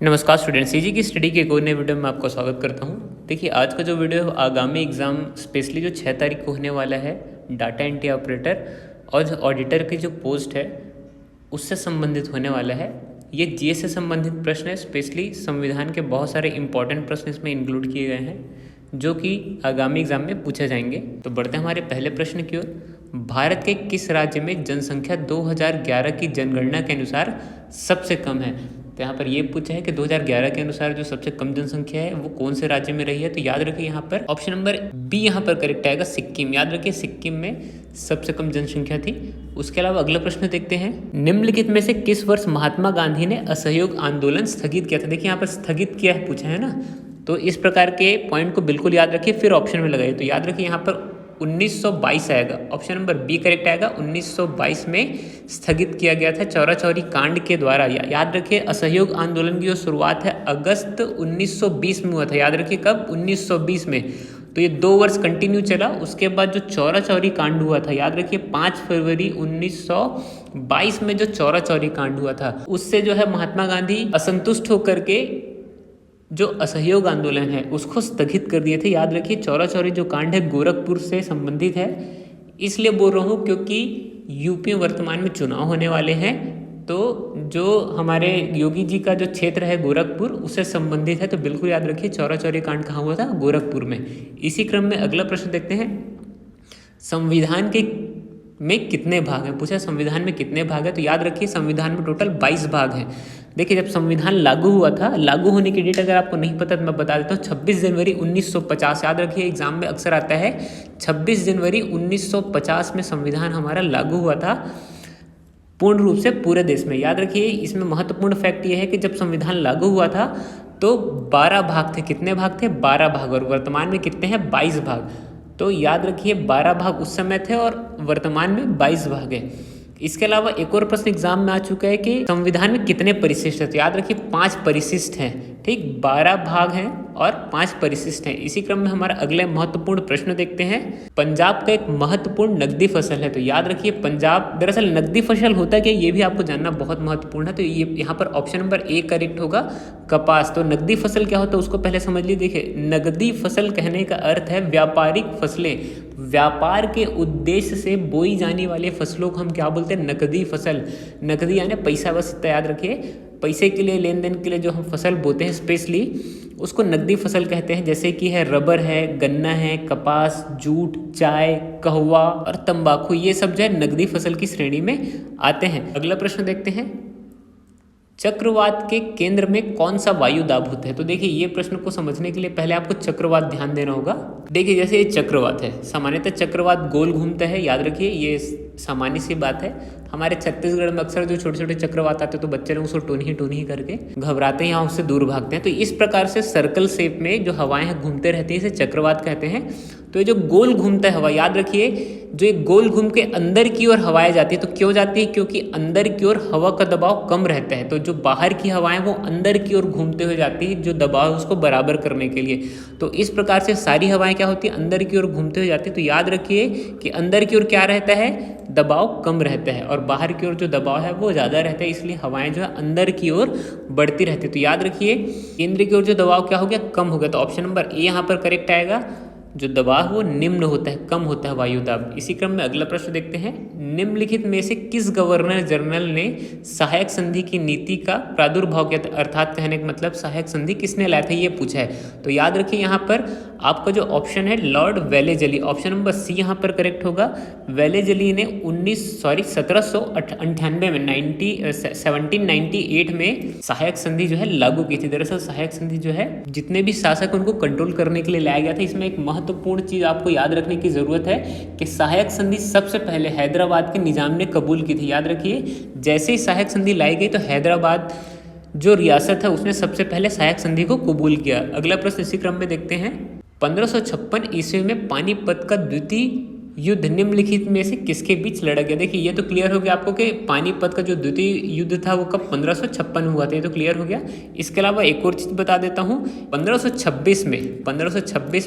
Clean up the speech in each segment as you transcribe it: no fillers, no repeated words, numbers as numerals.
नमस्कार students, CG की study के एक और नए वीडियो में आपका स्वागत करता हूं। देखिए, आज का जो वीडियो है आगामी एग्ज़ाम स्पेशली जो 6 तारीख को होने वाला है डाटा एंट्री ऑपरेटर और जो ऑडिटर की जो पोस्ट है उससे संबंधित होने वाला है। ये जीएस से संबंधित प्रश्न है। स्पेशली संविधान के बहुत सारे इंपॉर्टेंट प्रश्न इसमें इंक्लूड किए गए हैं जो कि आगामी एग्जाम में पूछे जाएंगे। तो बढ़ते हैं हमारे पहले प्रश्न की ओर। भारत के किस राज्य में जनसंख्या 2011 की जनगणना के अनुसार सबसे कम है? तो यहाँ पर ये पूछा है कि 2011 के अनुसार जो सबसे कम जनसंख्या है वो कौन से राज्य में रही है। तो याद रखिए यहाँ पर ऑप्शन नंबर बी यहाँ पर करेक्ट आएगा, सिक्किम। याद रखिए सिक्किम में सबसे कम जनसंख्या थी। उसके अलावा अगला प्रश्न देखते हैं, निम्नलिखित में से किस वर्ष महात्मा गांधी ने असहयोग आंदोलन स्थगित किया था? देखिए यहाँ पर स्थगित किया है पूछा है ना, तो इस प्रकार के पॉइंट को बिल्कुल याद रखिए, फिर ऑप्शन में लगाइए। तो याद रखिए यहाँ पर 1922 आएगा, ऑप्शन नंबर बी करेक्ट आएगा। 1922 में स्थगित किया गया था चौरा चौरी कांड के द्वारा। याद रखिए असहयोग आंदोलन की जो शुरुआत है अगस्त 1920 में हुआ था। याद रखिए कब? 1920 में। तो ये 2 वर्ष कंटिन्यू चला। उसके बाद जो चौरा चौरी कांड हुआ था, याद रखिए 5 फरवरी 1922 में जो चौरा चौरी कांड हुआ था, उससे जो है महात्मा गांधी असंतुष्ट होकर के जो असहयोग आंदोलन है उसको स्थगित कर दिए थे। याद रखिए चौरा चौरी जो कांड है गोरखपुर से संबंधित है, इसलिए बोल रहा हूँ क्योंकि यूपी में वर्तमान में चुनाव होने वाले हैं। तो जो हमारे योगी जी का जो क्षेत्र है गोरखपुर उससे संबंधित है। तो बिल्कुल याद रखिए चौरा चौरी कांड कहाँ हुआ था? गोरखपुर में। इसी क्रम में अगला प्रश्न देखते हैं, संविधान के में कितने भाग हैं? पूछा संविधान में कितने भाग है। तो याद रखिए संविधान में टोटल 22 भाग हैं। देखिए जब संविधान लागू हुआ था, लागू होने की डेट अगर आपको नहीं पता तो मैं बता देता हूँ, 26 जनवरी 1950। याद रखिए एग्जाम में अक्सर आता है 26 जनवरी 1950 में संविधान हमारा लागू हुआ था पूर्ण रूप से पूरे देश में। याद रखिए इसमें महत्वपूर्ण फैक्ट ये है कि जब संविधान लागू हुआ था तो 12 भाग थे। कितने भाग थे? 12 भाग। और वर्तमान में कितने हैं? 22 भाग। तो याद रखिए 12 भाग उस समय थे और वर्तमान में 22 भाग है। इसके अलावा एक और प्रश्न एग्जाम में आ चुका है कि संविधान में कितने परिशिष्ट हैं। तो याद रखिए 5 परिशिष्ट हैं। ठीक, 12 भाग हैं और 5 परिशिष्ट हैं। इसी क्रम में हमारा अगले महत्वपूर्ण प्रश्न देखते हैं, पंजाब का एक महत्वपूर्ण नकदी फसल है। तो याद रखिए पंजाब दरअसल नकदी फसल होता है क्या, ये भी आपको जानना बहुत महत्वपूर्ण है। तो ये यहाँ पर ऑप्शन नंबर ए करेक्ट होगा, कपास। तो नकदी फसल क्या होता है उसको पहले समझ लीजिए। देखिए नकदी फसल कहने का अर्थ है व्यापारिक फसलें। व्यापार के उद्देश्य से बोई जाने वाली फसलों को हम क्या बोलते हैं? नकदी फसल। नकदी यानी पैसा, बस इतना याद रखिए। पैसे के लिए, लेन देन के लिए जो हम फसल बोते हैं स्पेशली उसको नकदी फसल कहते हैं। जैसे कि है रबर है, गन्ना है, कपास, जूट, चाय, कहवा और तंबाकू, ये सब जो है नकदी फसल की श्रेणी में आते हैं। अगला प्रश्न देखते हैं, चक्रवात के केंद्र में कौन सा वायु दाभूत है? तो देखिए ये प्रश्न को समझने के लिए पहले आपको चक्रवात ध्यान देना होगा। देखिए जैसे ये चक्रवात है, सामान्यतः चक्रवात गोल घूमता है। याद रखिए ये सामान्य सी बात है। हमारे छत्तीसगढ़ में अक्सर जो छोटे छोटे चक्रवात आते हैं तो बच्चे लोग उसको टोनी करके घबराते हैं या उससे दूर भागते हैं। तो इस प्रकार से सर्कल शेप में जो हवाएं हैं घूमते रहती हैं, इसे चक्रवात कहते हैं। तो ये जो गोल घूमता है हवा, याद रखिए जो एक गोल घूम के अंदर की ओर हवाएं जाती है। तो क्यों जाती है? क्योंकि अंदर की ओर हवा का दबाव कम रहता है। तो जो बाहर की हवाएं वो अंदर की ओर घूमते हुए जाती है, जो दबाव है उसको बराबर करने के लिए। तो इस प्रकार से सारी हवाएं क्या होती है? अंदर की ओर घूमते हुए जाती है। तो याद रखिए कि अंदर की ओर क्या रहता है? दबाव कम रहता है और बाहर की ओर जो दबाव है वो ज़्यादा रहता है, इसलिए हवाएं जो है अंदर की ओर बढ़ती रहती है। तो याद रखिए केंद्र की ओर जो दबाव क्या हो गया? कम हो गया। तो ऑप्शन नंबर ए यहाँ पर करेक्ट आएगा। जो दबाव वो निम्न होता है, कम होता है वायु दाब। इसी क्रम में अगला प्रश्न देखते हैं, निम्नलिखित में से किस गवर्नर जनरल ने सहायक संधि की नीति का प्रादुर्भाव किया था? अर्थात कहने का मतलब सहायक संधि किसने लाया था ये पूछा है। तो याद रखिए यहाँ पर आपका जो ऑप्शन है Lord Wellesley, option number C यहाँ पर करेक्ट होगा। वेलेजली ने 1798 में 1798 में सहायक संधि जो है लागू की थी। दरअसल सहायक संधि जो है जितने भी शासक उनको कंट्रोल करने के लिए लाया गया था। इसमें एक महत्वपूर्ण चीज आपको याद रखने की जरूरत है कि सहायक संधि सबसे पहले हैदराबाद के निजाम ने कबूल की थी। याद रखिए जैसे ही सहायक संधि लाई गई तो हैदराबाद जो रियासत है उसने सबसे पहले सहायक संधि को कबूल किया। अगला प्रश्न इसी क्रम में देखते हैं, 1556 ईस्वी में पानीपत का द्वितीय युद्ध निम्नलिखित में से किसके बीच लड़ा गया? देखिए ये तो क्लियर हो गया आपको कि पानीपत का जो द्वितीय युद्ध था वो कब? 1556 में हुआ था। ये तो क्लियर हो गया। इसके अलावा एक और चीज बता देता हूँ, 1526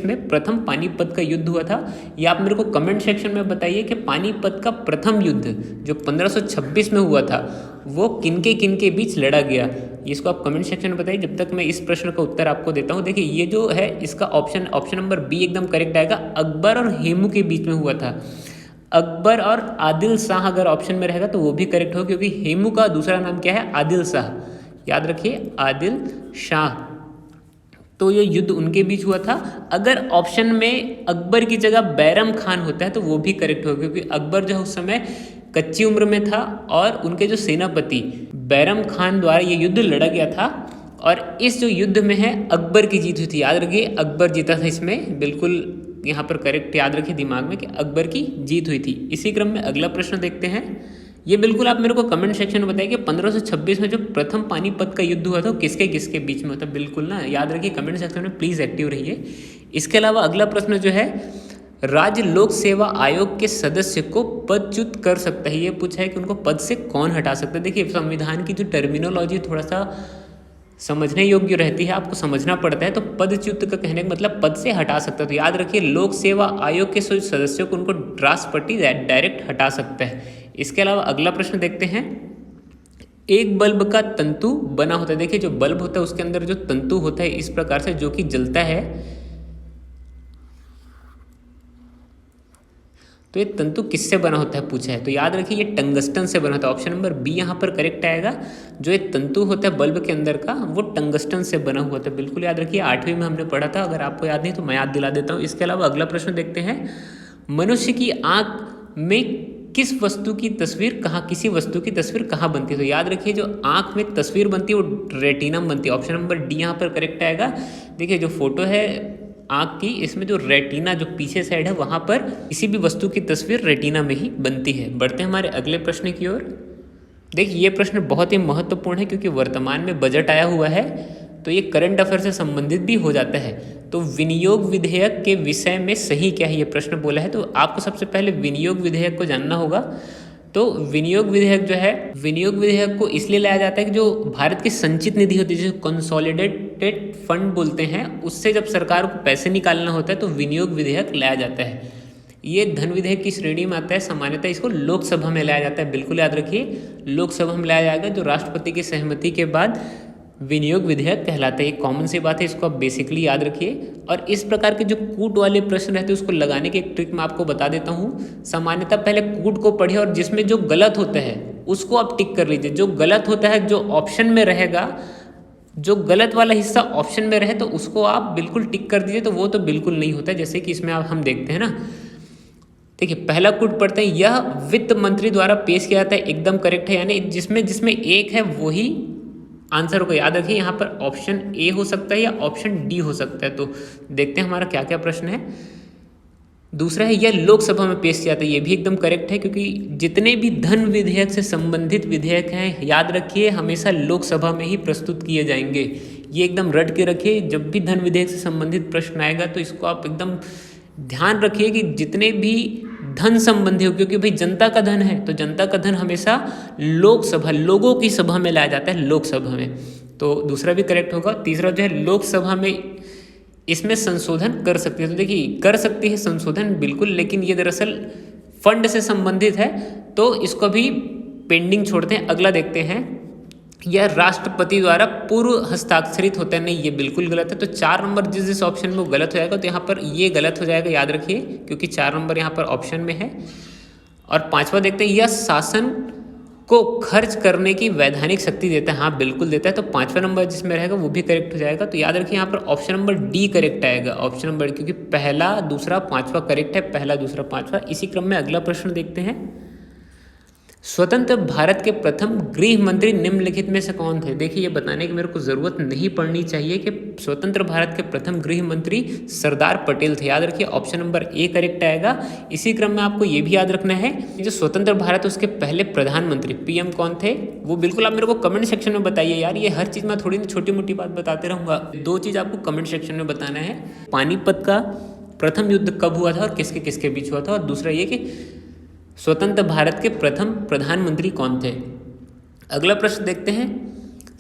में प्रथम पानीपत का युद्ध हुआ था। ये आप मेरे को कमेंट सेक्शन में बताइए कि पानीपत का प्रथम युद्ध जो 1526 में हुआ था वो किनके बीच लड़ा गया। इसको आप कमेंट सेक्शन में बताइए जब तक मैं इस प्रश्न का उत्तर आपको देता हूँ। देखिए ये जो है इसका ऑप्शन नंबर बी एकदम करेक्ट आएगा। अकबर और हेमू के बीच में हुआ था। अकबर और आदिल शाह अगर ऑप्शन में रहेगा तो वो भी करेक्ट हो, क्योंकि हेमू का दूसरा नाम क्या है? आदिल शाह। याद रखिए, आदिल शाह। तो ये युद्ध उनके बीच हुआ था। अगर ऑप्शन में अकबर की जगह बैरम खान होता है तो वो भी करेक्ट होगा, क्योंकि अकबर जो है उस समय कच्ची उम्र में था और उनके जो सेनापति बैरम खान द्वारा ये युद्ध लड़ा गया था और इस जो युद्ध में है अकबर की जीत हुई थी। याद रखिए, अकबर जीता था इसमें, बिल्कुल यहाँ पर करेक्ट याद रखिए दिमाग में कि अकबर की जीत हुई थी। इसी क्रम में अगला प्रश्न देखते हैं। ये बिल्कुल आप मेरे को कमेंट सेक्शन में बताइए कि 1526 में जो प्रथम पानीपत का युद्ध हुआ था वो किसके किसके बीच में होता है। बिल्कुल ना, याद रखिए, कमेंट सेक्शन में प्लीज़ एक्टिव रहिए। इसके अलावा अगला प्रश्न जो है, राज्य लोक सेवा आयोग के सदस्य को पदच्युत कर सकता है। ये पूछा है कि उनको पद से कौन हटा सकता है। देखिए संविधान की जो टर्मिनोलॉजी थोड़ा सा समझने योग्य रहती है, आपको समझना पड़ता है। तो पदच्युत का कहने का मतलब पद से हटा सकता है। तो याद रखिए, लोक सेवा आयोग के सदस्यों को उनको राष्ट्रपति डायरेक्ट हटा सकता है। इसके अलावा अगला प्रश्न देखते हैं। एक बल्ब का तंतु बना होता है। देखिए जो बल्ब होता है उसके अंदर जो तंतु होता है इस प्रकार से जो कि जलता है, तो ये तंतु किससे बना होता है पूछा है। तो याद रखिए ये टंगस्टन से बना होता है। ऑप्शन नंबर बी यहाँ पर करेक्ट आएगा। जो ये तंतु होता है बल्ब के अंदर का वो टंगस्टन से बना हुआ था। बिल्कुल याद रखिए, 8वीं में हमने पढ़ा था। अगर आपको याद नहीं तो मैं याद दिला देता हूँ। इसके अलावा अगला प्रश्न देखते हैं। मनुष्य की आँख में किस वस्तु की तस्वीर कहाँ, किसी वस्तु की तस्वीर कहाँ बनती है। तो याद रखिए जो आँख में तस्वीर बनती है वो रेटिना में बनती है। ऑप्शन नंबर डी यहाँ पर करेक्ट आएगा। देखिए जो फोटो है आँख की, इसमें जो रेटिना जो पीछे साइड है वहाँ पर किसी भी वस्तु की तस्वीर रेटिना में ही बनती है। बढ़ते हैं हमारे अगले प्रश्न की ओर। देखिए ये प्रश्न बहुत ही महत्वपूर्ण है क्योंकि वर्तमान में बजट आया हुआ है, तो ये करंट अफेयर से संबंधित भी हो जाता है। तो विनियोग विधेयक के विषय में सही क्या है, ये प्रश्न बोला है। तो आपको सबसे पहले विनियोग विधेयक को जानना होगा। तो विनियोग विधेयक जो है, विनियोग विधेयक को इसलिए लाया जाता है कि जो भारत की संचित निधि होती है, जिसे कंसोलिडेटेड फंड बोलते हैं, उससे जब सरकार को पैसे निकालना होता है तो विनियोग विधेयक लाया जाता है। ये धन विधेयक की श्रेणी में आता है। सामान्यतः इसको लोकसभा में लाया जाता है। बिल्कुल याद रखिए, लोकसभा में लाया जाएगा, जो राष्ट्रपति की सहमति के बाद विनियोग विधेयक कहलाता है। एक कॉमन सी बात है, इसको आप बेसिकली याद रखिए। और इस प्रकार के जो कूट वाले प्रश्न रहते हैं उसको लगाने की एक ट्रिक मैं आपको बता देता हूँ। सामान्यतः पहले कूट को पढ़िए और जिसमें जो गलत होता है उसको आप टिक कर लीजिए। जो गलत होता है जो ऑप्शन में रहेगा, जो गलत वाला हिस्सा ऑप्शन में रहे तो उसको आप बिल्कुल टिक कर दीजिए। तो वो तो बिल्कुल नहीं होता है, जैसे कि इसमें आप हम देखते हैं ना। देखिए पहला कूट पढ़ते हैं, यह वित्त मंत्री द्वारा पेश किया जाता है, एकदम करेक्ट है। यानी जिसमें एक है वही आंसर को याद रखिए। यहाँ पर ऑप्शन ए हो सकता है या ऑप्शन डी हो सकता है। तो देखते हैं हमारा क्या क्या प्रश्न है। दूसरा है यह लोकसभा में पेश किया जाता है, ये भी एकदम करेक्ट है, क्योंकि जितने भी धन विधेयक से संबंधित विधेयक हैं याद रखिए हमेशा लोकसभा में ही प्रस्तुत किए जाएंगे। ये एकदम रट के रखिए। जब भी धन विधेयक से संबंधित प्रश्न आएगा तो इसको आप एकदम ध्यान रखिए कि जितने भी धन संबंधी हो, क्योंकि भाई जनता का धन है तो जनता का धन हमेशा लोकसभा, लोगों की सभा में लाया जाता है, लोकसभा में। तो दूसरा भी करेक्ट होगा। तीसरा जो है लोकसभा में इसमें संशोधन कर सकती है। तो देखिए कर सकती है संशोधन बिल्कुल, लेकिन ये दरअसल फंड से संबंधित है तो इसको भी पेंडिंग छोड़ते हैं। अगला देखते हैं, यह राष्ट्रपति द्वारा पूर्व हस्ताक्षरित होता है। नहीं, ये बिल्कुल गलत है। तो 4 नंबर जिस ऑप्शन में वो गलत हो जाएगा तो यहाँ पर ये गलत हो जाएगा, याद रखिए, क्योंकि 4 नंबर यहाँ पर ऑप्शन में है। और 5वां देखते हैं, यह शासन को खर्च करने की वैधानिक शक्ति देता है। हाँ बिल्कुल देता है। तो 5वां नंबर जिसमें रहेगा वो भी करेक्ट हो जाएगा। तो याद रखिए यहाँ पर ऑप्शन नंबर डी करेक्ट आएगा। ऑप्शन नंबर, क्योंकि पहला दूसरा पांचवा करेक्ट है, पहला दूसरा पांचवा। इसी क्रम में अगला प्रश्न देखते हैं। स्वतंत्र भारत के प्रथम गृह मंत्री निम्नलिखित में से कौन थे। देखिए ये बताने की मेरे को जरूरत नहीं पड़नी चाहिए कि स्वतंत्र भारत के प्रथम गृह मंत्री सरदार पटेल थे। याद रखिए ऑप्शन नंबर ए करेक्ट आएगा। इसी क्रम में आपको ये भी याद रखना है जो स्वतंत्र भारत उसके पहले प्रधानमंत्री पीएम कौन थे, वो बिल्कुल आप मेरे को कमेंट सेक्शन में बताइए। यार ये हर चीज़ में थोड़ी छोटी मोटी बात बताते रहूँगा। 2 चीज़ आपको कमेंट सेक्शन में बताना है, पानीपत का प्रथम युद्ध कब हुआ था और किसके किसके बीच हुआ था, और दूसरा ये कि स्वतंत्र भारत के प्रथम प्रधानमंत्री कौन थे। अगला प्रश्न देखते हैं,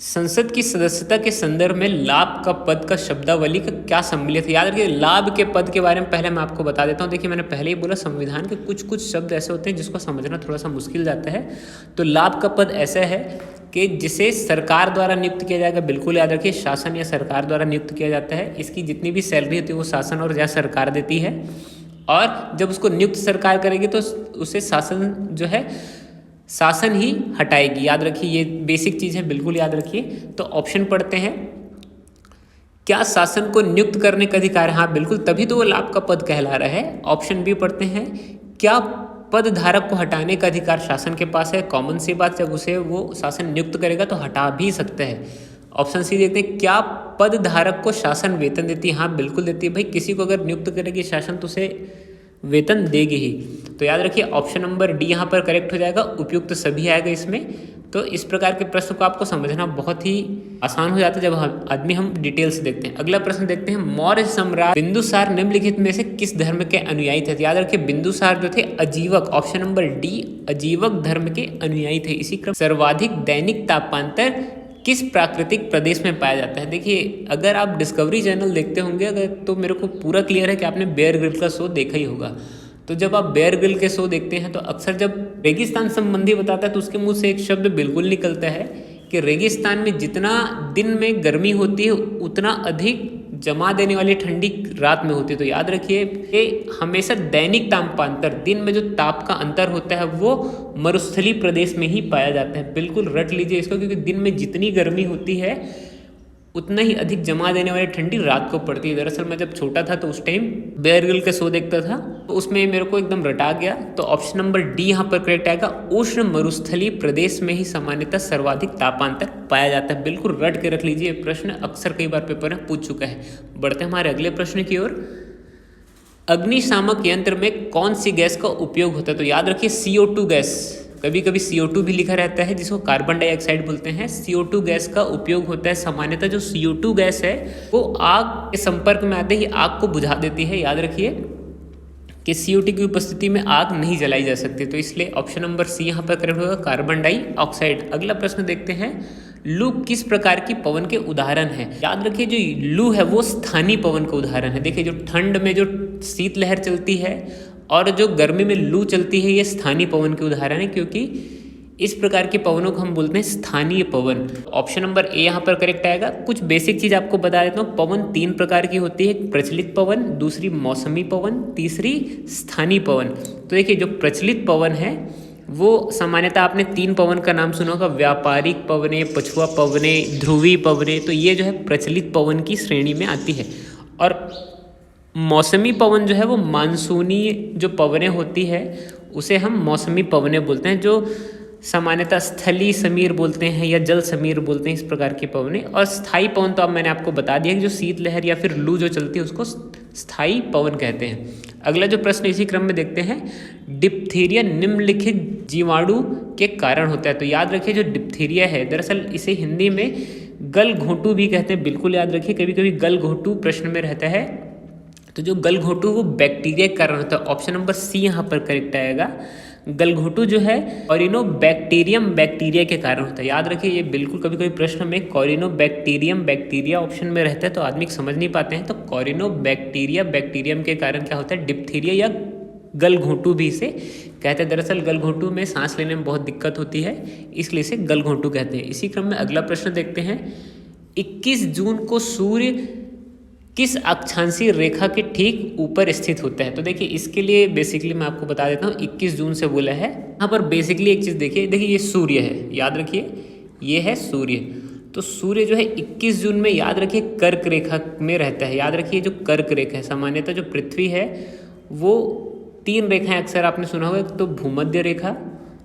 संसद की सदस्यता के संदर्भ में लाभ का पद का शब्दावली का क्या सम्मिलित है। याद रखिए लाभ के पद के बारे में पहले मैं आपको बता देता हूँ। देखिए मैंने पहले ही बोला संविधान के कुछ कुछ शब्द ऐसे होते हैं जिसको समझना थोड़ा सा मुश्किल जाता है। तो लाभ का पद ऐसा है, कि जिसे सरकार द्वारा नियुक्त किया जाएगा, बिल्कुल याद रखिए, शासन या सरकार द्वारा नियुक्त किया जाता है। इसकी जितनी भी सैलरी होती है वो शासन और या सरकार देती है, और जब उसको नियुक्त सरकार करेगी तो उसे शासन जो है शासन ही हटाएगी। याद रखिए, ये बेसिक चीज़ है, बिल्कुल याद रखिए। तो ऑप्शन पढ़ते हैं, क्या शासन को नियुक्त करने का अधिकार है? हाँ बिल्कुल, तभी तो वो लाभ का पद कहला रहा है। ऑप्शन बी पढ़ते हैं, क्या पद धारक को हटाने का अधिकार शासन के पास है? कॉमन सी बात, जब उसे वो शासन नियुक्त करेगा तो हटा भी सकते हैं। ऑप्शन सी देखते हैं, क्या पद धारक को शासन वेतन देती है? हाँ बिल्कुल देती है भाई, किसी को अगर नियुक्त करेगी शासन तो उसे वेतन देगी ही। तो याद रखिए ऑप्शन नंबर डी यहाँ पर करेक्ट हो जाएगा, उपयुक्त सभी आएगा इसमें। तो इस प्रकार के प्रश्न को आपको समझना बहुत ही आसान हो जाता है जब हम डिटेल से देखते हैं। अगला प्रश्न देखते हैं, मौर्य सम्राट बिंदुसार निम्नलिखित में से किस धर्म के अनुयायी थे? याद रखिए बिंदुसार जो थे अजीवक, ऑप्शन नंबर डी अजीवक धर्म के अनुयायी थे। इसी क्रम सर्वाधिक दैनिक तापांतर किस प्राकृतिक प्रदेश में पाया जाता है? देखिए अगर आप डिस्कवरी चैनल देखते होंगे अगर, तो मेरे को पूरा क्लियर है कि आपने बेयर ग्रिल्स का शो देखा ही होगा। तो जब आप बेयर ग्रिल्स के शो देखते हैं तो अक्सर जब रेगिस्तान संबंधी बताता है तो उसके मुंह से एक शब्द बिल्कुल निकलता है कि रेगिस्तान में जितना दिन में गर्मी होती है उतना अधिक जमा देने वाली ठंडी रात में होती है। तो याद रखिए कि हमेशा दैनिक तापांतर, दिन में जो ताप का अंतर होता है वो मरुस्थलीय प्रदेश में ही पाया जाता है। बिल्कुल रट लीजिए इसको, क्योंकि दिन में जितनी गर्मी होती है उतना ही अधिक जमा देने वाली ठंडी रात को पड़ती है। दरअसल मैं जब छोटा था तो उस टाइम बेयर ग्रिल्स का शो देखता था, तो उसमें मेरे को एकदम रटा गया। तो ऑप्शन नंबर डी यहाँ पर करेक्ट आएगा, उष्ण मरुस्थलीय प्रदेश में ही सामान्यतः सर्वाधिक तापांतर पाया जाता है। बिल्कुल रट के रख लीजिए, प्रश्न अक्सर कई बार पेपर में पूछ चुका है। बढ़ते हैं हमारे अगले प्रश्न की ओर, अग्निशामक यंत्र में कौन सी गैस का उपयोग होता है? तो याद रखिए CO2 गैस, कभी कभी CO2 भी लिखा रहता है जिसको कार्बन डाइऑक्साइड बोलते हैं। CO2 गैस का उपयोग होता है। सामान्यतः जो CO2 गैस है वो आग के संपर्क में आते ही आग को बुझा देती है। याद रखिए कि CO2 की उपस्थिति में आग नहीं जलाई जा सकती, तो इसलिए ऑप्शन नंबर सी यहाँ पर करेक्ट होगा, कार्बन डाइऑक्साइड। अगला प्रश्न देखते हैं, लू किस प्रकार की पवन के उदाहरण है? याद रखिए जो लू है वो स्थानीय पवन का उदाहरण है। देखिए जो ठंड में जो शीतलहर चलती है और जो गर्मी में लू चलती है ये स्थानीय पवन के उदाहरण है, क्योंकि इस प्रकार के पवनों को हम बोलते हैं स्थानीय पवन। ऑप्शन नंबर ए यहाँ पर करेक्ट आएगा। कुछ बेसिक चीज आपको बता देता हूँ, पवन 3 प्रकार की होती है, प्रचलित पवन, दूसरी मौसमी पवन, तीसरी स्थानीय पवन। तो देखिए जो प्रचलित पवन है वो सामान्यतः आपने 3 पवन का नाम सुना होगा, व्यापारिक पवने, पछुआ पवने, ध्रुवी पवने। तो ये जो है प्रचलित पवन की श्रेणी में आती है। और मौसमी पवन जो है वो मानसूनी जो पवनें होती है उसे हम मौसमी पवनें बोलते हैं, जो सामान्यतः स्थलीय समीर बोलते हैं या जल समीर बोलते हैं, इस प्रकार की पवनें। और स्थायी पवन तो अब मैंने आपको बता दिया कि जो शीतलहर या फिर लू जो चलती है उसको स्थायी पवन कहते हैं। अगला जो प्रश्न इसी क्रम में देखते हैं, डिप्थीरिया निम्नलिखित जीवाणु के कारण होता है? तो याद रखिए जो डिप्थीरिया है दरअसल इसे हिंदी में गलघोंटू भी कहते हैं। बिल्कुल याद रखिए, कभी कभी गलघोंटू प्रश्न में रहता है। तो जो गलघोंटू वो बैक्टीरिया के कारण होता है। ऑप्शन नंबर सी यहाँ पर करेक्ट आएगा। गलघोंटू जो है कॉरिनोबैक्टीरियम बैक्टीरिया के कारण होता है। याद रखिए ये बिल्कुल कभी कभी प्रश्न में कॉरिनोबैक्टीरियम बैक्टीरिया ऑप्शन में रहता है तो आदमी समझ नहीं पाते हैं। तो कॉरिनोबैक्टीरिया बैक्टीरियम के कारण क्या होता है? डिप्थीरिया या गलघोंटू भी इसे कहते हैं। दरअसल गलघोंटू में सांस लेने में बहुत दिक्कत होती है, इसलिए इसे गलघोंटू कहते हैं। इसी क्रम में अगला प्रश्न देखते हैं, 21 जून को सूर्य किस अक्षांशीय रेखा के ठीक ऊपर स्थित होता है? तो देखिए इसके लिए बेसिकली मैं आपको बता देता हूँ, 21 जून से बोला है। यहाँ पर बेसिकली एक चीज़ देखिए ये सूर्य है, याद रखिए ये है सूर्य। तो सूर्य जो है 21 जून में याद रखिए कर्क रेखा में रहता है। याद रखिए जो कर्क रेखा है, सामान्यतः जो पृथ्वी है वो 3 रेखाएं अक्सर आपने सुना होगा, तो भूमध्य रेखा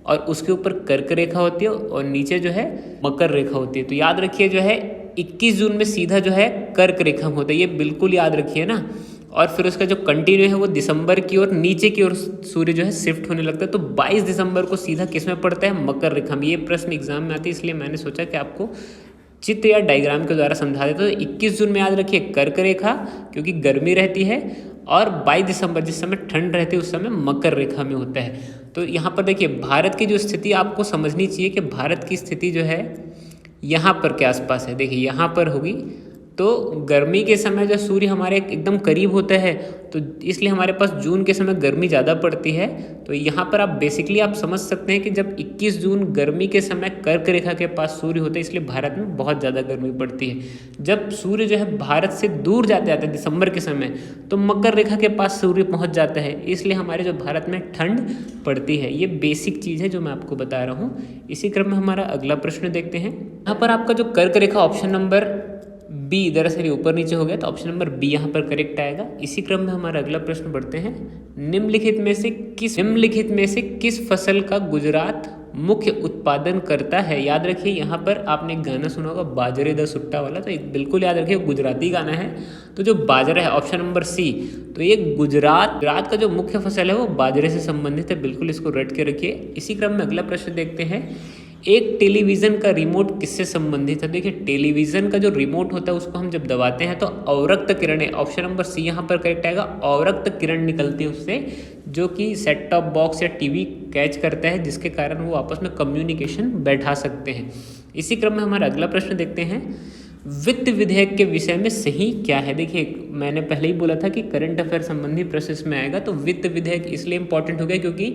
और उसके ऊपर कर्क रेखा होती है और नीचे जो है मकर रेखा होती है। तो याद रखिए जो है 21 जून में सीधा जो है कर्क रेखा में होता है, ये बिल्कुल याद रखिए ना। और फिर उसका जो कंटिन्यू है वो दिसंबर की ओर नीचे की ओर सूर्य जो है शिफ्ट होने लगता है। तो 22 दिसंबर को सीधा किस में पड़ता है? मकर रेखा में। ये प्रश्न एग्जाम में आती है, इसलिए मैंने सोचा कि आपको चित्र या डायग्राम के द्वारा समझा देता हूँ। 21 जून में याद रखिए कर्क रेखा क्योंकि गर्मी रहती है, और 22 दिसंबर जिस समय ठंड रहती है उस समय मकर रेखा में होता है। तो यहाँ पर देखिए भारत की जो स्थिति आपको समझनी चाहिए कि भारत की स्थिति जो है यहाँ पर के आसपास है। देखिए यहाँ पर होगी तो गर्मी के समय जब सूर्य हमारे एकदम करीब होता है तो इसलिए हमारे पास जून के समय गर्मी ज़्यादा पड़ती है। तो यहाँ पर आप बेसिकली आप समझ सकते हैं कि जब 21 जून गर्मी के समय कर्क रेखा के पास सूर्य होता है, इसलिए भारत में बहुत ज़्यादा गर्मी पड़ती है। जब सूर्य जो है भारत से दूर जाते जाते दिसंबर के समय तो मकर रेखा के पास सूर्य पहुँच जाता है, इसलिए हमारे जो भारत में ठंड पड़ती है। ये बेसिक चीज़ है जो मैं आपको बता रहा हूँ। इसी क्रम में हमारा अगला प्रश्न देखते हैं। यहाँ पर आपका जो कर्क रेखा ऑप्शन नंबर बी, दरअसल ये ऊपर नीचे हो गया तो ऑप्शन नंबर बी यहाँ पर करेक्ट आएगा। इसी क्रम में हमारा अगला प्रश्न बढ़ते हैं। निम्नलिखित में से किस फसल का गुजरात मुख्य उत्पादन करता है? याद रखिए यहाँ पर आपने एक गाना सुना होगा बाजरे दा सुट्टा वाला, तो बिल्कुल याद रखिए गुजराती गाना है। तो जो बाजरा है ऑप्शन नंबर सी, तो ये गुजरात का जो मुख्य फसल है वो बाजरे से संबंधित है, बिल्कुल इसको रट के रखिए। इसी क्रम में अगला प्रश्न देखते हैं। एक टेलीविज़न का रिमोट किससे संबंधित है? देखिए टेलीविज़न का जो रिमोट होता है उसको हम जब दबाते हैं तो अवरक्त किरणें, ऑप्शन नंबर सी यहाँ पर करेक्ट आएगा, अवरक्त किरण निकलती है उससे, जो कि सेट टॉप बॉक्स या टीवी कैच करता है, जिसके कारण वो आपस में कम्युनिकेशन बैठा सकते हैं। इसी क्रम में हमारा अगला प्रश्न देखते हैं। वित्त विधेयक के विषय में सही क्या है? देखिए मैंने पहले ही बोला था कि करंट अफेयर संबंधी प्रोसेस में आएगा, तो वित्त विधेयक इसलिए इम्पॉर्टेंट हो गया क्योंकि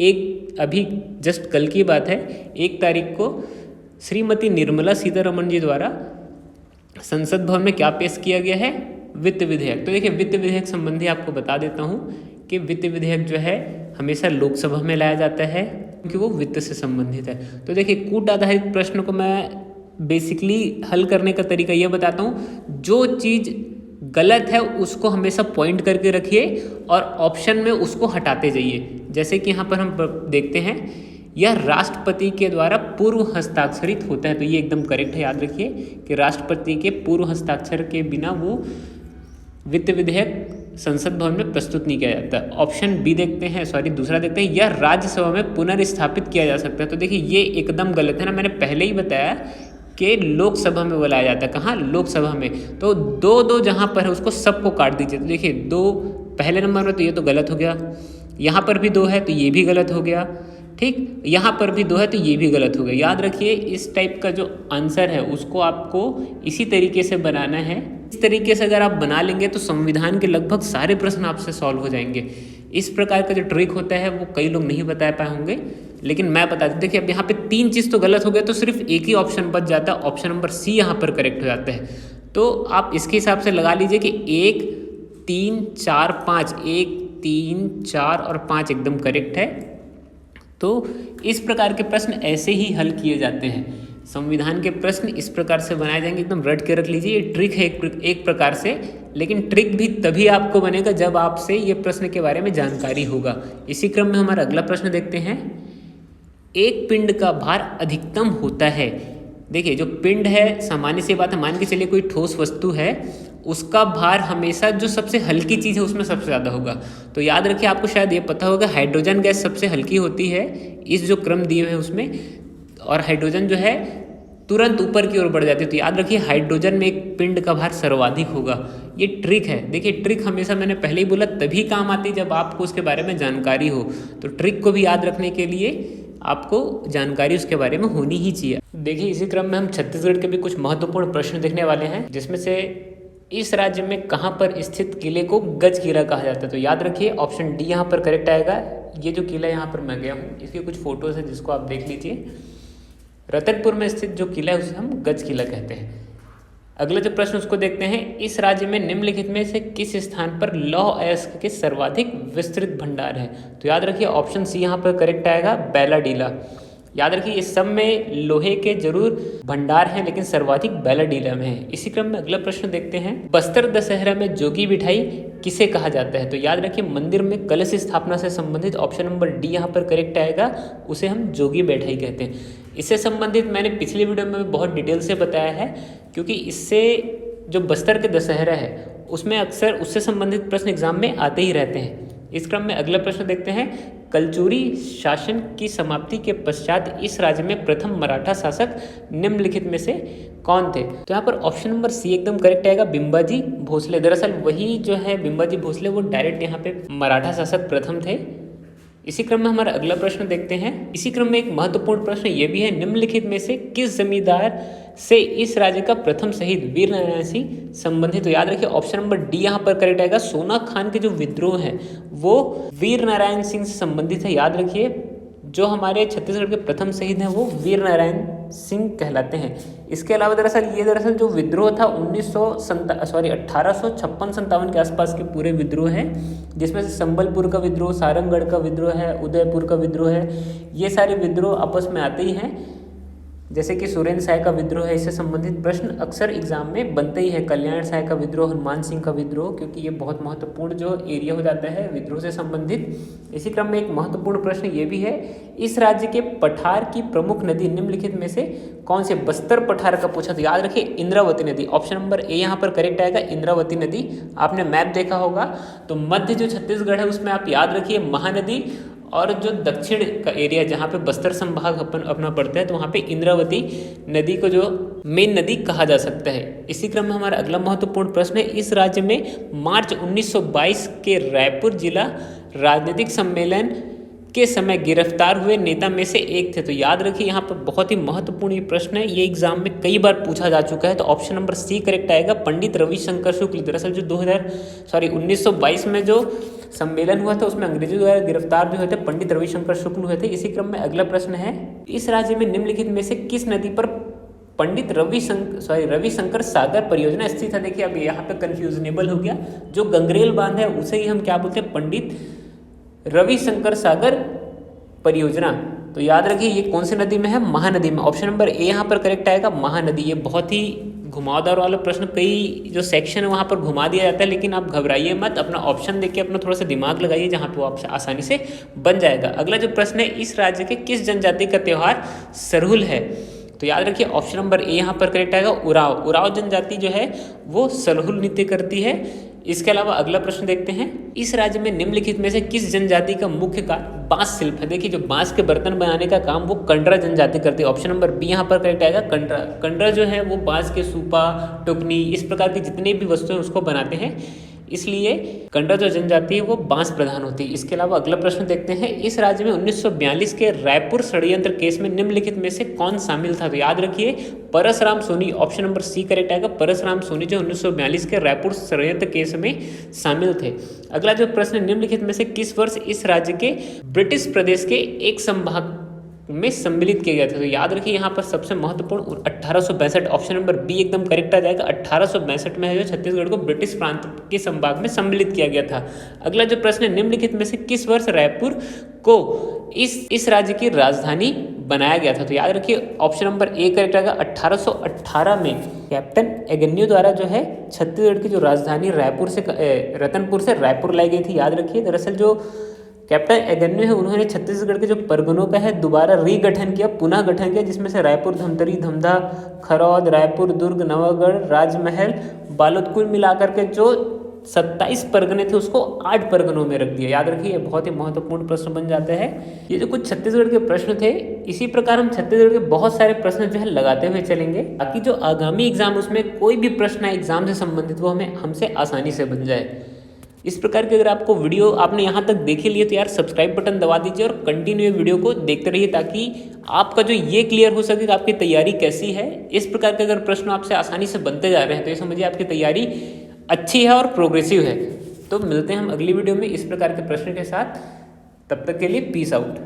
एक अभी जस्ट कल की बात है, 1 तारीख को श्रीमती निर्मला सीतारमण जी द्वारा संसद भवन में क्या पेश किया गया है? वित्त विधेयक। तो देखिए वित्त विधेयक संबंधी आपको बता देता हूँ कि वित्त विधेयक जो है हमेशा लोकसभा में लाया जाता है क्योंकि वो वित्त से संबंधित है। तो देखिए कूट आधारित प्रश्न को मैं बेसिकली हल करने का तरीका ये बताता हूँ, जो चीज़ गलत है उसको हमेशा पॉइंट करके रखिए और ऑप्शन में उसको हटाते जाइए। जैसे कि यहाँ पर हम देखते हैं, यह राष्ट्रपति के द्वारा पूर्व हस्ताक्षरित होता है, तो ये एकदम करेक्ट है। याद रखिए कि राष्ट्रपति के पूर्व हस्ताक्षर के बिना वो वित्त विधेयक संसद भवन में प्रस्तुत नहीं किया जाता। ऑप्शन बी देखते हैं, दूसरा देखते हैं, यह राज्यसभा में पुनर्स्थापित किया जा सकता है। तो देखिए ये एकदम गलत है ना, मैंने पहले ही बताया कि लोकसभा में बुलाया जाता है। कहाँ? लोकसभा में। तो दो जहाँ पर है उसको सबको काट दीजिए। तो देखिए 2 पहले नंबर में, तो ये तो गलत हो गया। यहाँ पर भी 2 है तो ये भी गलत हो गया, ठीक। यहाँ पर भी 2 है तो ये भी गलत हो गया। याद रखिए इस टाइप का जो आंसर है उसको आपको इसी तरीके से बनाना है। इस तरीके से अगर आप बना लेंगे तो संविधान के लगभग सारे प्रश्न आपसे सॉल्व हो जाएंगे। इस प्रकार का जो ट्रिक होता है वो कई लोग नहीं बता पाए होंगे, लेकिन मैं बता दूं। देखिए अब यहाँ पे 3 चीज़ तो गलत हो गया, तो सिर्फ एक ही ऑप्शन बच जाता है, ऑप्शन नंबर सी यहाँ पर करेक्ट हो जाता है। तो आप इसके हिसाब से लगा लीजिए कि 1 3 4 5, 1 3 4 और 5 एकदम करेक्ट है। तो इस प्रकार के प्रश्न ऐसे ही हल किए जाते हैं। संविधान के प्रश्न इस प्रकार से बनाए जाएंगे, एकदम रट के रख लीजिए। ये ट्रिक है एक प्रकार से, लेकिन ट्रिक भी तभी आपको बनेगा जब आपसे ये प्रश्न के बारे में जानकारी होगा। इसी क्रम में हमारा अगला प्रश्न देखते हैं। एक पिंड का भार अधिकतम होता है। देखिए जो पिंड है, सामान्य सी बात है, मान के चलिए कोई ठोस वस्तु है, उसका भार हमेशा जो सबसे हल्की चीज़ है उसमें सबसे ज़्यादा होगा। तो याद रखिए, आपको शायद ये पता होगा हाइड्रोजन गैस सबसे हल्की होती है इस जो क्रम दिए हुए हैं उसमें, और हाइड्रोजन जो है तुरंत ऊपर की ओर बढ़ जाती है। तो याद रखिए हाइड्रोजन में एक पिंड का भार सर्वाधिक होगा। ये ट्रिक है। देखिए ट्रिक हमेशा, मैंने पहले ही बोला, तभी काम आती जब आपको उसके बारे में जानकारी हो। तो ट्रिक को भी याद रखने के लिए आपको जानकारी उसके बारे में होनी ही चाहिए। देखिए इसी क्रम में हम छत्तीसगढ़ के भी कुछ महत्वपूर्ण प्रश्न देखने वाले हैं, जिसमें से इस राज्य में कहाँ पर स्थित किले को गज किला कहा जाता है। तो याद रखिए ऑप्शन डी यहाँ पर करेक्ट आएगा। ये जो किला यहाँ पर मैं गया हूँ, इसकी कुछ फोटोज है जिसको आप देख लीजिए। रतनपुर में स्थित जो किला है उसे हम गज किला कहते हैं। अगला जो प्रश्न उसको देखते हैं। इस राज्य में निम्नलिखित में से किस स्थान पर लौह अयस्क के सर्वाधिक विस्तृत भंडार है? तो याद रखिए ऑप्शन सी यहाँ पर करेक्ट आएगा, बैलाडीला। याद रखिए इस सब में लोहे के जरूर भंडार हैं, लेकिन सर्वाधिक बैलाडीला में है। इसी क्रम में अगला प्रश्न देखते हैं। बस्तर दशहरा में जोगी बिठाई किसे कहा जाता है? तो याद रखिए मंदिर में कलश स्थापना से संबंधित ऑप्शन नंबर डी यहाँ पर करेक्ट आएगा, उसे हम जोगी बैठाई कहते हैं। इससे संबंधित मैंने पिछली वीडियो में बहुत डिटेल से बताया है, क्योंकि इससे जो बस्तर के दशहरा है उसमें अक्सर उससे संबंधित प्रश्न एग्जाम में आते ही रहते हैं। इस क्रम में अगला प्रश्न देखते हैं। कलचुरी शासन की समाप्ति के पश्चात इस राज्य में प्रथम मराठा शासक निम्नलिखित में से कौन थे? तो यहाँ पर ऑप्शन नंबर सी एकदम करेक्ट आएगा, बिंबाजी भोसले। दरअसल वही जो है बिंबाजी भोसले, वो डायरेक्ट यहाँ पे मराठा शासक प्रथम थे। इसी क्रम में हमारा अगला प्रश्न देखते हैं। इसी क्रम में एक महत्वपूर्ण प्रश्न ये भी है, निम्नलिखित में से किस जमींदार से इस राज्य का प्रथम शहीद वीर नारायण सिंह संबंधित? तो याद रखिए ऑप्शन नंबर डी यहाँ पर करेक्ट आएगा। सोना खान के जो विद्रोह है वो वीर नारायण सिंह से संबंधित है। याद रखिए जो हमारे छत्तीसगढ़ के प्रथम शहीद हैं वो वीर नारायण सिंह कहलाते हैं। इसके अलावा दरअसल जो विद्रोह था 1856-57 के आसपास के पूरे विद्रोह हैं, जिसमें से संबलपुर का विद्रोह, सारंगगढ़ का विद्रोह है, उदयपुर का विद्रोह है, ये सारे विद्रोह आपस में आते ही हैं। जैसे कि सुरेंद्र साय का विद्रोह है, इससे संबंधित प्रश्न अक्सर एग्जाम में बनते ही है। कल्याण साय का विद्रोह, हनुमान सिंह का विद्रोह, क्योंकि ये बहुत महत्वपूर्ण जो एरिया हो जाता है विद्रोह से संबंधित। इसी क्रम में एक महत्वपूर्ण प्रश्न ये भी है, इस राज्य के पठार की प्रमुख नदी निम्नलिखित में से कौन से? बस्तर पठार का पूछा तो याद रखिए इंद्रावती नदी। ऑप्शन नंबर ए यहाँ पर करेक्ट आएगा, इंद्रावती नदी। आपने मैप देखा होगा तो मध्य जो छत्तीसगढ़ है उसमें आप याद रखिए महानदी, और जो दक्षिण का एरिया जहाँ पे बस्तर संभाग अपना पड़ता है तो वहाँ पे इंद्रावती नदी को जो मेन नदी कहा जा सकता है। इसी क्रम में हमारा अगला महत्वपूर्ण प्रश्न है, इस राज्य में मार्च 1922 के रायपुर जिला राजनीतिक सम्मेलन के समय गिरफ्तार हुए नेता में से एक थे। तो याद रखिए यहाँ पर बहुत ही महत्वपूर्ण ये प्रश्न है, ये एग्जाम में कई बार पूछा जा चुका है। तो ऑप्शन नंबर सी करेक्ट आएगा, पंडित रविशंकर शुक्ल। दरअसल जो 1922 में जो सम्मेलन हुआ था उसमें अंग्रेजों द्वारा गिरफ्तार जो हुए थे पंडित रविशंकर शुक्ल हुए थे। इसी क्रम में अगला प्रश्न है, इस राज्य में निम्नलिखित में से किस नदी पर पंडित रविशंकर सागर परियोजना स्थित है? देखिए अब यहाँ पे कंफ्यूजनेबल हो गया, जो गंगरेल बांध है उसे ही हम क्या बोलते हैं? पंडित रविशंकर सागर परियोजना। तो याद रखिए ये कौन सी नदी में है? महानदी में। ऑप्शन नंबर ए यहाँ पर करेक्ट आएगा, महानदी। ये बहुत ही घुमावदार वाला प्रश्न, कई जो सेक्शन है वहाँ पर घुमा दिया जाता है, लेकिन आप घबराइए मत, अपना ऑप्शन देख के अपना थोड़ा सा दिमाग लगाइए, जहाँ पे वो आप आसानी से बन जाएगा। अगला जो प्रश्न है, इस राज्य के किस जनजाति का त्यौहार सरहुल है? तो याद रखिए ऑप्शन नंबर ए यहाँ पर करेक्ट आएगा, उराव। उराव जनजाति जो है वो सरहुल नृत्य करती है। इसके अलावा अगला प्रश्न देखते हैं, इस राज्य में निम्नलिखित में से किस जनजाति का मुख्य कार्य बांस शिल्प है? देखिए जो बांस के बर्तन बनाने का काम वो कंडरा जनजाति करती है। ऑप्शन नंबर बी यहाँ पर करेक्ट आएगा, कंडरा। कंडरा जो है वो बांस के सूपा, टुकनी, इस प्रकार की जितने भी वस्तुएं उसको बनाते हैं, इसलिए कंडरा जो जनजाति है वो बांस प्रधान होती है। इसके अलावा अगला प्रश्न देखते हैं, इस राज्य में 1942 के रायपुर षड्यंत्र केस में निम्नलिखित में से कौन शामिल था? तो याद रखिए Parasram Soni. Option number C correct आएगा, परसराम सोनी जो 1942 के रायपुर षड्यंत्र केस में शामिल थे। अगला जो प्रश्न, निम्नलिखित में से किस वर्ष इस राज्य के ब्रिटिश प्रदेश के एक संभाग में सम्मिलित किया गया था? तो याद रखिए यहाँ पर सबसे महत्वपूर्ण 1862। ऑप्शन नंबर बी एकदम करेक्ट आ जाएगा, 1862 में है जो छत्तीसगढ़ को ब्रिटिश प्रांत के संभाग में सम्मिलित किया गया था। अगला जो प्रश्न है, निम्नलिखित में से किस वर्ष रायपुर को इस राज्य की राजधानी बनाया गया था? तो याद रखिए ऑप्शन नंबर ए करेक्ट आएगा, 1818 में कैप्टन एगन्यू द्वारा जो है छत्तीसगढ़ की जो राजधानी रतनपुर से रायपुर लाई गई थी। याद रखिए दरअसल जो कैप्टन एगन्यू है उन्होंने छत्तीसगढ़ के जो परगनों का है दोबारा रीगठन किया, पुनः गठन किया, जिसमें से रायपुर, धमतरी, धमधा, खरौद, रायपुर, दुर्ग, नवागढ़, राजमहल, बालोद, कुल मिलाकर के जो 27 परगने थे उसको 8 परगनों में रख दिया। याद रखिए बहुत ही महत्वपूर्ण प्रश्न बन जाता है। ये जो कुछ छत्तीसगढ़ के प्रश्न थे, इसी प्रकार हम छत्तीसगढ़ के बहुत सारे प्रश्न जो है लगाते हुए चलेंगे, ताकि जो आगामी एग्जाम उसमें कोई भी प्रश्न है एग्जाम से संबंधित वो हमें हमसे आसानी से बन जाए। इस प्रकार की अगर आपको वीडियो आपने यहाँ तक देख लिए तो यार सब्सक्राइब बटन दबा दीजिए और कंटिन्यू वीडियो को देखते रहिए, ताकि आपका जो ये क्लियर हो सके कि आपकी तैयारी कैसी है। इस प्रकार के अगर प्रश्न आपसे आसानी से बनते जा रहे हैं तो ये समझिए आपकी तैयारी अच्छी है और प्रोग्रेसिव है। तो मिलते हैं हम अगली वीडियो में इस प्रकार के प्रश्न के साथ, तब तक के लिए पीस आउट।